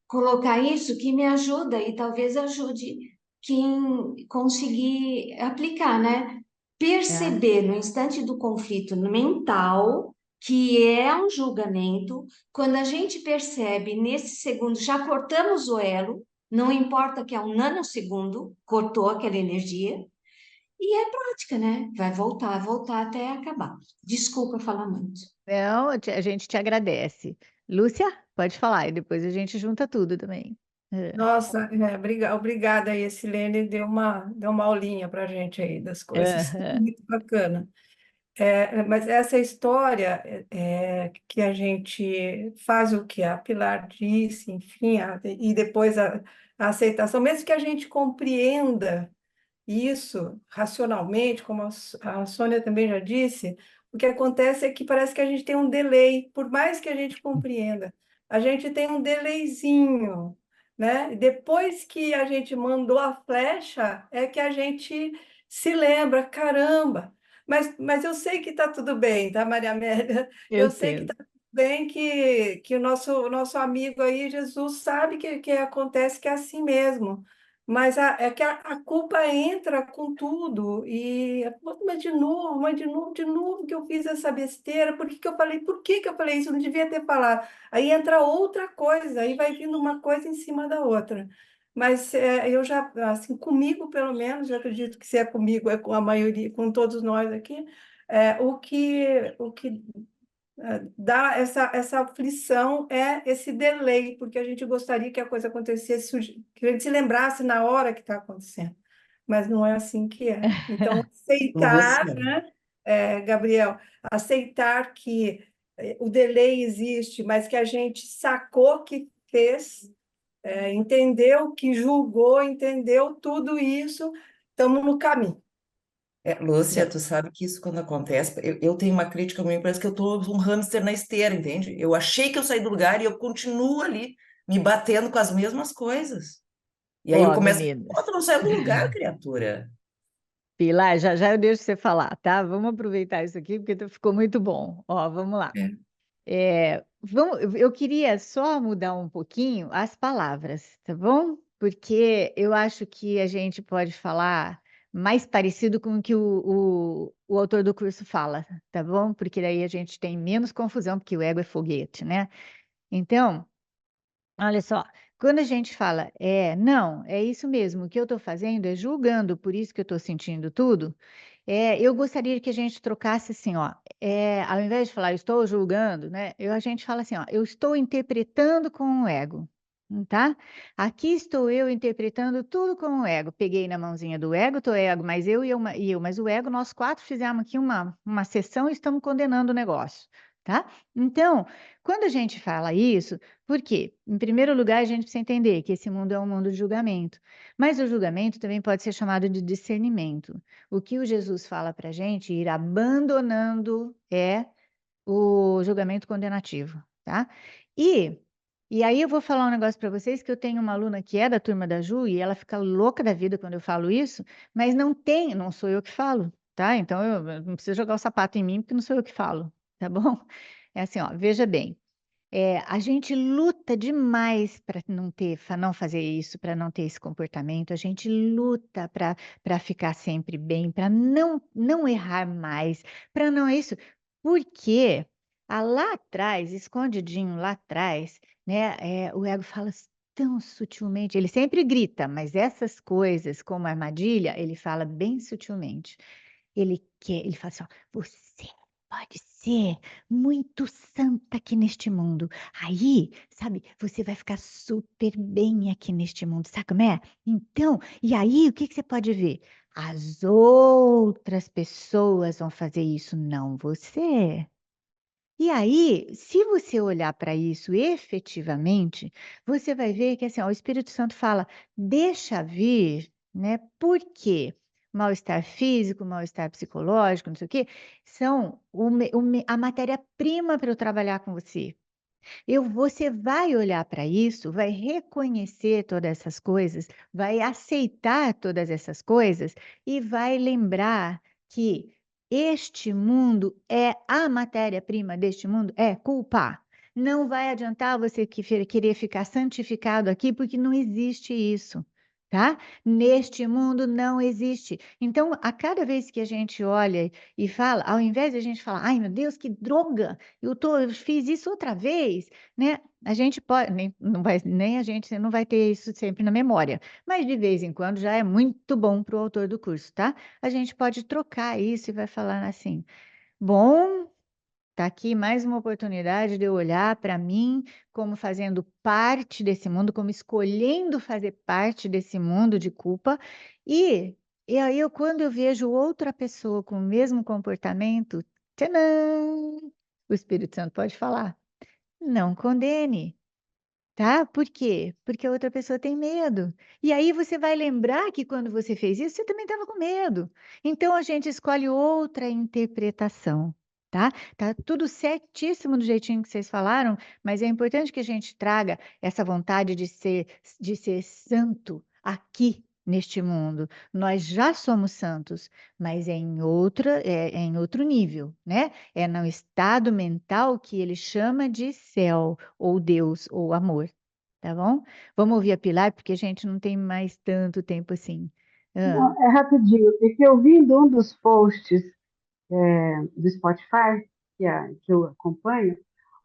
colocar isso que me ajuda e talvez ajude quem conseguir aplicar, né? Perceber no instante do conflito mental, que é um julgamento, quando a gente percebe nesse segundo, já cortamos o elo, não importa que é um nanosegundo, cortou aquela energia, e é prática, né? Vai voltar até acabar. Desculpa falar muito. Não, a gente te agradece. Lúcia, pode falar, e depois a gente junta tudo também. Nossa, obrigada aí, Silene, deu uma aulinha para a gente aí das coisas. Aham. Muito bacana. Mas essa história que a gente faz o que a Pilar disse, enfim, e depois a aceitação, mesmo que a gente compreenda isso racionalmente, como a Sônia também já disse, o que acontece é que parece que a gente tem um delay, por mais que a gente compreenda, a gente tem um delayzinho, né? Depois que a gente mandou a flecha, é que a gente se lembra, caramba, mas eu sei que está tudo bem, tá, Maria Amélia? Eu Eu sei que sei. está tudo bem, que o nosso amigo aí, Jesus, sabe que acontece que é assim mesmo. Mas é que a culpa entra com tudo. E, mas de novo que eu fiz essa besteira. Por que que eu falei? Por que que eu falei isso? Eu não devia ter falado. Aí entra outra coisa, aí vai vindo uma coisa em cima da outra. Mas eu já, assim, comigo pelo menos, eu acredito que se é comigo, é com a maioria, com todos nós aqui, o que dá essa aflição é esse delay, porque a gente gostaria que a coisa acontecesse, que a gente se lembrasse na hora que está acontecendo, mas não é assim que é. Então, aceitar, Lúcia, né, Gabriel, aceitar que o delay existe, mas que a gente sacou que fez, entendeu que julgou, entendeu tudo isso, estamos no caminho. Lúcia, tu sabe que isso quando acontece, eu tenho uma crítica comigo, parece que eu tô um hamster na esteira, entende? Eu achei que eu saí do lugar e eu continuo ali, me batendo com as mesmas coisas. E aí eu Ó, começo, meninas. pô, tu não saiu do lugar, criatura. Pilar, já já eu deixo você falar, tá? Vamos aproveitar isso aqui, porque ficou muito bom. Ó, vamos lá. É. Eu queria só mudar um pouquinho as palavras, tá bom? Porque eu acho que a gente pode falar mais parecido com o que o autor do curso fala, tá bom? Porque daí a gente tem menos confusão, porque o ego é foguete, né? Então, olha só, quando a gente fala, não, é isso mesmo, o que eu estou fazendo é julgando, por isso que eu estou sentindo tudo, eu gostaria que a gente trocasse assim, ó, ao invés de falar eu estou julgando, né, a gente fala assim, ó, eu estou interpretando com o ego, tá? Aqui estou eu interpretando tudo com o ego, peguei na mãozinha do ego, tô ego, mas eu, mas o ego, nós quatro fizemos aqui uma sessão e estamos condenando o negócio, tá? Então, quando a gente fala isso, por quê? Em primeiro lugar, a gente precisa entender que esse mundo é um mundo de julgamento, mas o julgamento também pode ser chamado de discernimento. O que o Jesus fala para a gente ir abandonando é o julgamento condenativo, tá? E, e aí eu vou falar um negócio para vocês que eu tenho uma aluna que é da turma da Ju e ela fica louca da vida quando eu falo isso, mas não sou eu que falo, tá? Então eu não preciso jogar o sapato em mim porque não sou eu que falo, tá bom? É assim, ó, veja bem. A gente luta demais para não fazer isso, para não ter esse comportamento. A gente luta para ficar sempre bem, para não errar mais, para não isso. Porque lá atrás, escondidinho lá atrás, né, o ego fala tão sutilmente. Ele sempre grita, mas essas coisas, como armadilha, ele fala bem sutilmente. Ele fala assim, ó, você pode ser muito santa aqui neste mundo. Aí, sabe, você vai ficar super bem aqui neste mundo, sabe como é? Então, e aí, o que que você pode ver? As outras pessoas vão fazer isso, não você. E aí, se você olhar para isso efetivamente, você vai ver que assim, ó, o Espírito Santo fala, deixa vir, né? Por quê? Mal-estar físico, mal-estar psicológico, não sei o quê, são a matéria-prima para eu trabalhar com você. Você vai olhar para isso, vai reconhecer todas essas coisas, vai aceitar todas essas coisas e vai lembrar que este mundo a matéria-prima deste mundo é culpa. Não vai adiantar você querer ficar santificado aqui, porque não existe isso, tá? Neste mundo não existe. Então, a cada vez que a gente olha e fala, ao invés de a gente falar, ai meu Deus, que droga, eu fiz isso outra vez, né? A gente pode, nem a gente não vai ter isso sempre na memória, mas de vez em quando já é muito bom para o autor do curso, tá? A gente pode trocar isso e vai falar assim: bom, Está aqui mais uma oportunidade de eu olhar para mim como fazendo parte desse mundo, como escolhendo fazer parte desse mundo de culpa. E aí, quando eu vejo outra pessoa com o mesmo comportamento, tcharam! O Espírito Santo pode falar: não condene. Tá? Por quê? Porque a outra pessoa tem medo. E aí você vai lembrar que quando você fez isso, você também estava com medo. Então a gente escolhe outra interpretação, tá? Tá tudo certíssimo do jeitinho que vocês falaram, mas é importante que a gente traga essa vontade de ser santo aqui neste mundo. Nós já somos santos, mas é em outro nível, né? É no estado mental que ele chama de céu, ou Deus, ou amor. Tá bom? Vamos ouvir a Pilar, porque a gente não tem mais tanto tempo assim. Ah, Não, é rapidinho, é que eu vi de um dos posts do Spotify, que eu acompanho,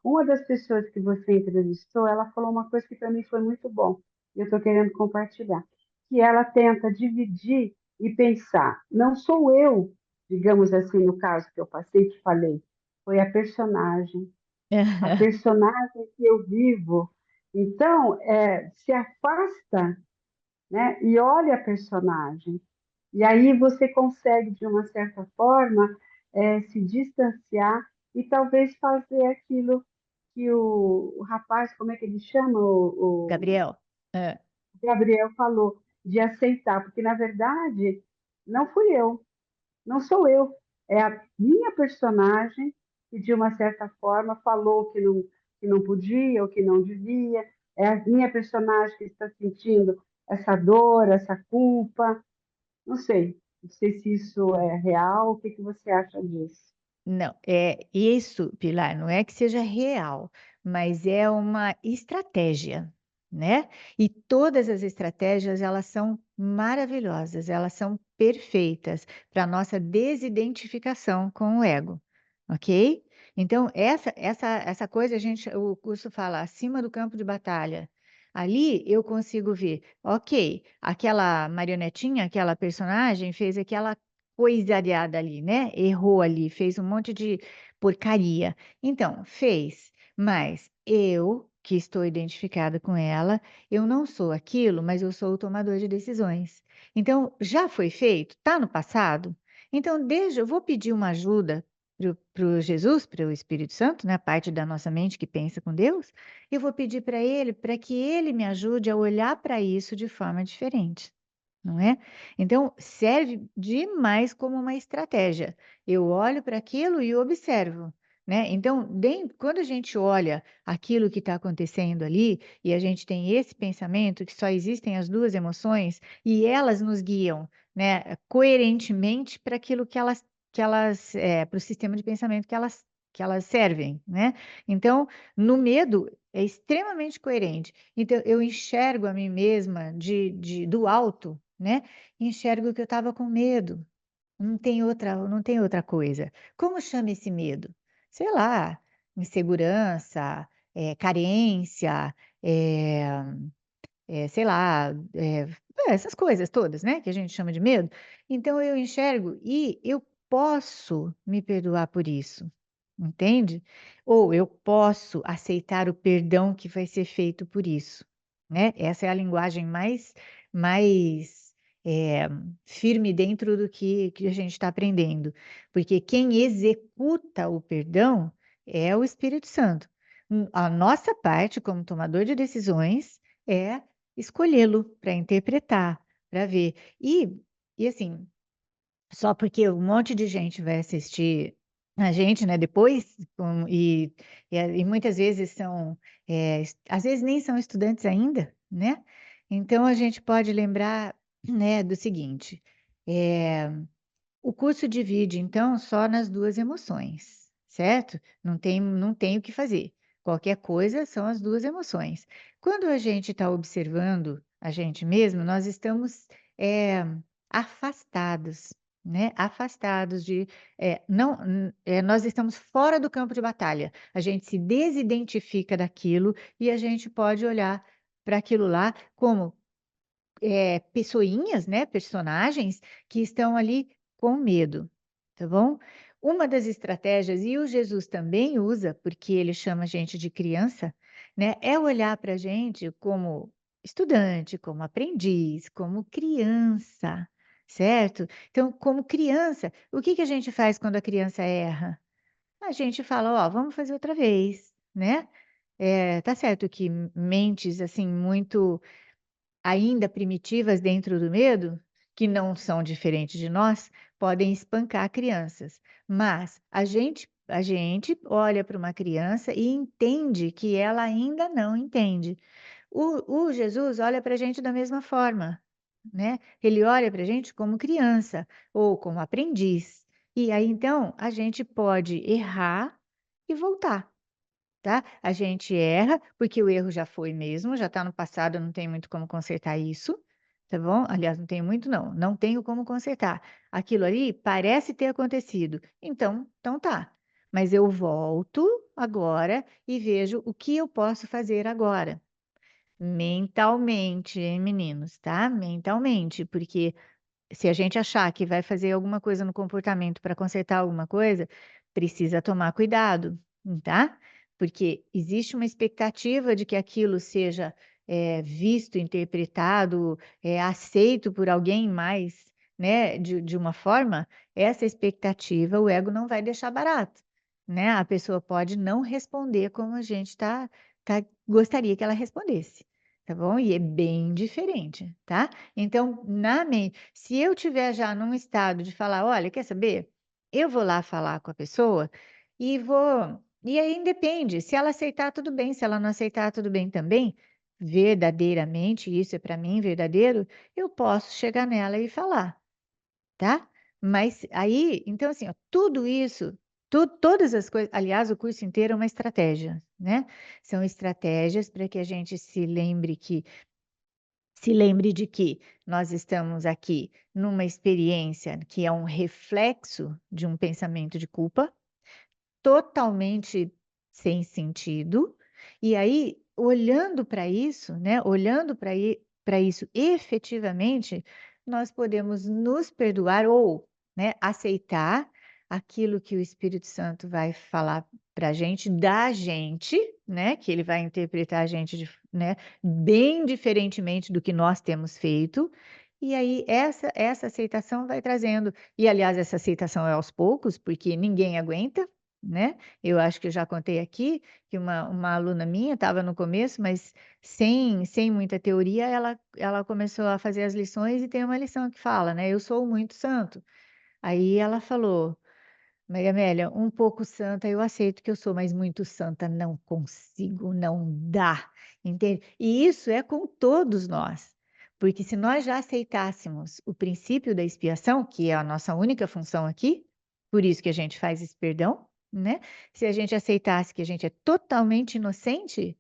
uma das pessoas que você entrevistou, ela falou uma coisa que para mim foi muito bom, e eu estou querendo compartilhar, que ela tenta dividir e pensar, não sou eu, digamos assim, no caso que eu passei e te falei, foi a personagem que eu vivo. Então, se afasta, né, e olha a personagem. E aí você consegue, de uma certa forma, se distanciar e talvez fazer aquilo que o rapaz, como é que ele chama? Gabriel. Ah, O Gabriel falou, de aceitar, porque na verdade não fui eu, não sou eu, é a minha personagem que de uma certa forma falou que não podia ou que não devia, é a minha personagem que está sentindo essa dor, essa culpa, não sei se isso é real, o que que você acha disso? não, é isso, Pilar, não é que seja real, mas é uma estratégia, né? E todas as estratégias, elas são maravilhosas, elas são perfeitas para a nossa desidentificação com o ego, ok? Então, essa coisa, o curso fala acima do campo de batalha. Ali eu consigo ver, ok, aquela marionetinha, aquela personagem fez aquela coisariada ali, né? Errou ali, fez um monte de porcaria. Então, fez, mas eu, que estou identificada com ela, eu não sou aquilo, mas eu sou o tomador de decisões. Então, já foi feito? Está no passado? Então, eu vou pedir uma ajuda para o Jesus, para o Espírito Santo, né? Parte da nossa mente que pensa com Deus, eu vou pedir para que ele me ajude a olhar para isso de forma diferente. Não é? Então, serve demais como uma estratégia. Eu olho para aquilo e observo, né? Então, quando a gente olha aquilo que está acontecendo ali e a gente tem esse pensamento que só existem as duas emoções e elas nos guiam, né, coerentemente para aquilo para o sistema de pensamento que elas servem, né? Então, no medo é extremamente coerente. Então, eu enxergo a mim mesma do alto, né? Enxergo que eu estava com medo. Não tem outra coisa. Como chama esse medo? Sei lá, insegurança, carência, é, sei lá, essas coisas todas, né? Que a gente chama de medo. Então eu enxergo e eu posso me perdoar por isso, entende? Ou eu posso aceitar o perdão que vai ser feito por isso, né? Essa é a linguagem mais é, firme dentro do que a gente está aprendendo, porque quem executa o perdão é o Espírito Santo. A nossa parte, como tomador de decisões, é escolhê-lo para interpretar, para ver. E assim, só porque um monte de gente vai assistir a gente, né, depois, e muitas vezes às vezes nem são estudantes ainda, né? Então a gente pode lembrar, né, do seguinte: é, o curso divide, então, só nas duas emoções, certo? Não tem o que fazer. Qualquer coisa são as duas emoções. Quando a gente está observando a gente mesmo, nós estamos é, afastados, né? Afastados de. Não, nós estamos fora do campo de batalha. A gente se desidentifica daquilo e a gente pode olhar para aquilo lá como pessoinhas, né, personagens que estão ali com medo, tá bom? uma das estratégias, e o Jesus também usa, porque ele chama a gente de criança, né? É olhar para a gente como estudante, como aprendiz, como criança, certo? Então, como criança, o que que a gente faz quando a criança erra? A gente fala, ó, vamos fazer outra vez, né? Tá certo que mentes assim muito ainda primitivas dentro do medo, que não são diferentes de nós, podem espancar crianças. Mas a gente olha para uma criança e entende que ela ainda não entende. O Jesus olha para a gente da mesma forma, né? Ele olha para a gente como criança ou como aprendiz. E aí, então, a gente pode errar e voltar, tá? A gente erra, porque o erro já foi mesmo, já está no passado, não tem muito como consertar isso, tá bom? Aliás, não tenho muito, não, não tenho como consertar. Aquilo ali parece ter acontecido, então tá. Mas eu volto agora e vejo o que eu posso fazer agora. Mentalmente, hein, meninos, tá? Mentalmente, porque se a gente achar que vai fazer alguma coisa no comportamento para consertar alguma coisa, precisa tomar cuidado, tá? Porque existe uma expectativa de que aquilo seja visto, interpretado, aceito por alguém mais, né? De uma forma, essa expectativa o ego não vai deixar barato, né? A pessoa pode não responder como a gente gostaria que ela respondesse, tá bom? E é bem diferente, tá? Então, na mente, se eu tiver já num estado de falar, olha, quer saber? Eu vou lá falar com a pessoa e vou. E aí depende. Se ela aceitar, tudo bem. Se ela não aceitar, tudo bem também. Verdadeiramente, isso é para mim verdadeiro, eu posso chegar nela e falar, tá? Mas aí, então assim, ó, tudo isso, todas as coisas, aliás, o curso inteiro é uma estratégia, né? São estratégias para que a gente se lembre de que nós estamos aqui numa experiência que é um reflexo de um pensamento de culpa, totalmente sem sentido. E aí, olhando para isso, né, olhando para isso efetivamente, nós podemos nos perdoar ou, né, aceitar aquilo que o Espírito Santo vai falar para a gente, da gente, né, que ele vai interpretar a gente, né, bem diferentemente do que nós temos feito. E aí, essa aceitação vai trazendo. E, aliás, essa aceitação é aos poucos, porque ninguém aguenta, né? Eu acho que eu já contei aqui que uma aluna minha estava no começo, mas sem muita teoria, ela começou a fazer as lições e tem uma lição que fala, né? Eu sou muito santo. Aí ela falou, Maria Amélia, um pouco santa eu aceito que eu sou, mas muito santa não consigo, não dá, entende? E isso é com todos nós, porque se nós já aceitássemos o princípio da expiação, que é a nossa única função aqui, por isso que a gente faz esse perdão, né? Se a gente aceitasse que a gente é totalmente inocente,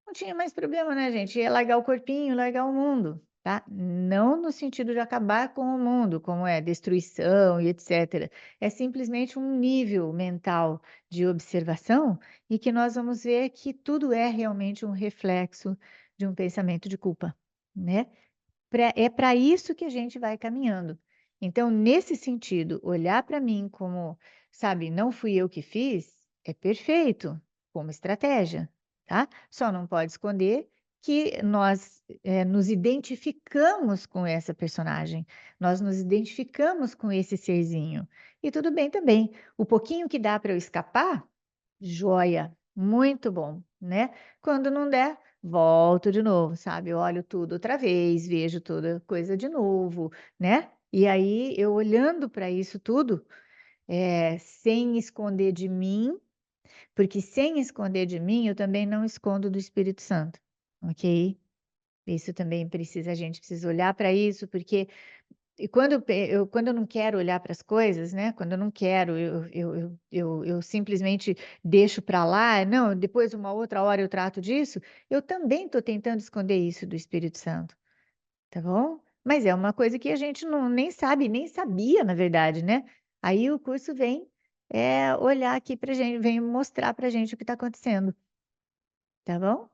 não tinha mais problema, né, gente? Ia largar o corpinho, largar o mundo, tá? Não no sentido de acabar com o mundo, como é destruição e etc. É simplesmente um nível mental de observação e que nós vamos ver que tudo é realmente um reflexo de um pensamento de culpa, né? É para isso que a gente vai caminhando. Então, nesse sentido, olhar para mim como, sabe, não fui eu que fiz, é perfeito como estratégia, tá? Só não pode esconder que nós nos identificamos com essa personagem, nós nos identificamos com esse serzinho. E tudo bem também. O pouquinho que dá para eu escapar, joia, muito bom, né? Quando não der, volto de novo, sabe? Eu olho tudo outra vez, vejo toda coisa de novo, né? E aí eu olhando para isso tudo, sem esconder de mim, porque sem esconder de mim, eu também não escondo do Espírito Santo, ok? Isso também precisa, a gente precisa olhar para isso, porque e quando eu não quero olhar para as coisas, né? Quando eu não quero, eu simplesmente deixo para lá, não, depois uma outra hora eu trato disso, eu também estou tentando esconder isso do Espírito Santo, tá bom? Mas é uma coisa que a gente não, nem sabe, nem sabia, na verdade, né? Aí o curso vem olhar aqui para gente, vem mostrar para gente o que está acontecendo, tá bom?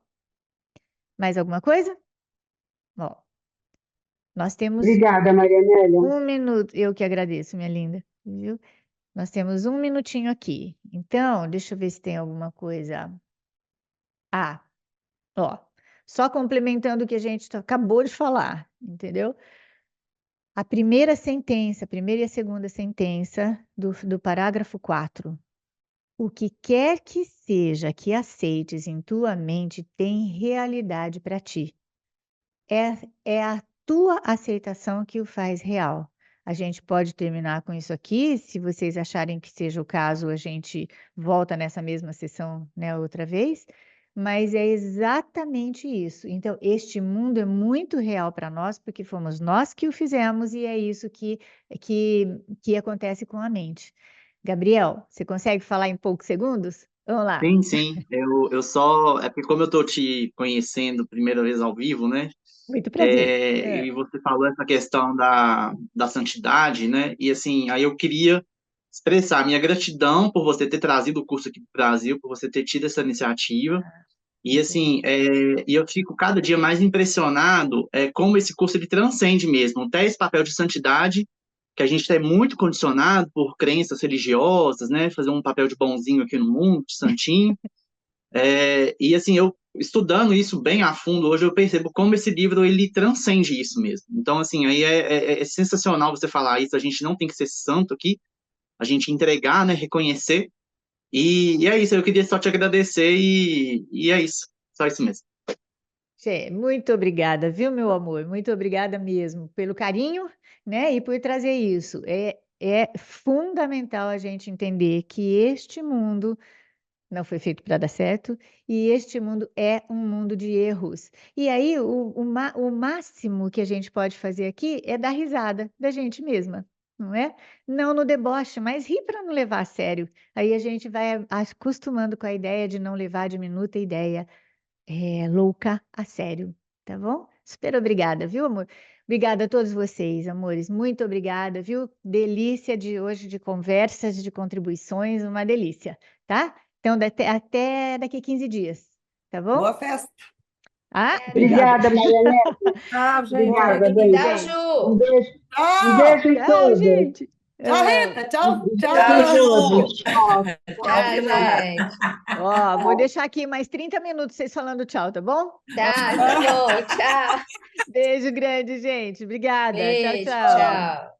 Mais alguma coisa? Bom, nós temos Obrigada, Maria Amélia. 1 minuto, eu que agradeço, minha linda, viu? Nós temos 1 minutinho aqui. Então, deixa eu ver se tem alguma coisa. Ah, ó, só complementando o que a gente acabou de falar, entendeu? A primeira sentença, a primeira e a segunda sentença do parágrafo 4. O que quer que seja que aceites em tua mente tem realidade para ti. É a tua aceitação que o faz real. A gente pode terminar com isso aqui. Se vocês acharem que seja o caso, a gente volta nessa mesma sessão, né, outra vez. Mas é exatamente isso. Então, este mundo é muito real para nós, porque fomos nós que o fizemos e é isso que acontece com a mente. Gabriel, você consegue falar em poucos segundos? Vamos lá. Sim, sim. Eu só. É porque, como eu tô te conhecendo primeira vez ao vivo, né? Muito prazer. E você falou essa questão da santidade, né? E assim, aí eu queria expressar a minha gratidão por você ter trazido o curso aqui para o Brasil, por você ter tido essa iniciativa. E assim, e eu fico cada dia mais impressionado como esse curso ele transcende mesmo, até esse papel de santidade, que a gente é muito condicionado por crenças religiosas, né? Fazer um papel de bonzinho aqui no mundo, de santinho. E assim, eu estudando isso bem a fundo hoje, eu percebo como esse livro ele transcende isso mesmo. Então, assim, aí é sensacional você falar isso. A gente não tem que ser santo aqui, a gente entregar, né? Reconhecer. E é isso, eu queria só te agradecer e é isso. Só isso mesmo. Muito obrigada, viu, meu amor? Muito obrigada mesmo pelo carinho, né? E por trazer isso. É fundamental a gente entender que este mundo não foi feito para dar certo e este mundo é um mundo de erros. E aí, o máximo que a gente pode fazer aqui é dar risada da gente mesma, não é? Não no deboche, mas rir para não levar a sério. Aí a gente vai acostumando com a ideia de não levar a diminuta ideia louca a sério, tá bom? Super obrigada, viu, amor? Obrigada a todos vocês, amores. Muito obrigada, viu? Delícia de hoje de conversas, de contribuições, uma delícia, tá? Então, até daqui a 15 dias, tá bom? Boa festa. Obrigada, Marianete. Tchau, gente. Obrigada, Tchau, beijo. Ju. Um beijo Tchau. em Tchau, todos. gente. Tchau, Rita. Tchau. Um Tchau, beijo em Ju. todos. Tchau. Tchau, gente. Ó, vou deixar aqui mais 30 minutos vocês falando tchau, tá bom? Tá bom. Tchau. Beijo grande, gente. Obrigada. Tchau, Beijo, tchau. tchau.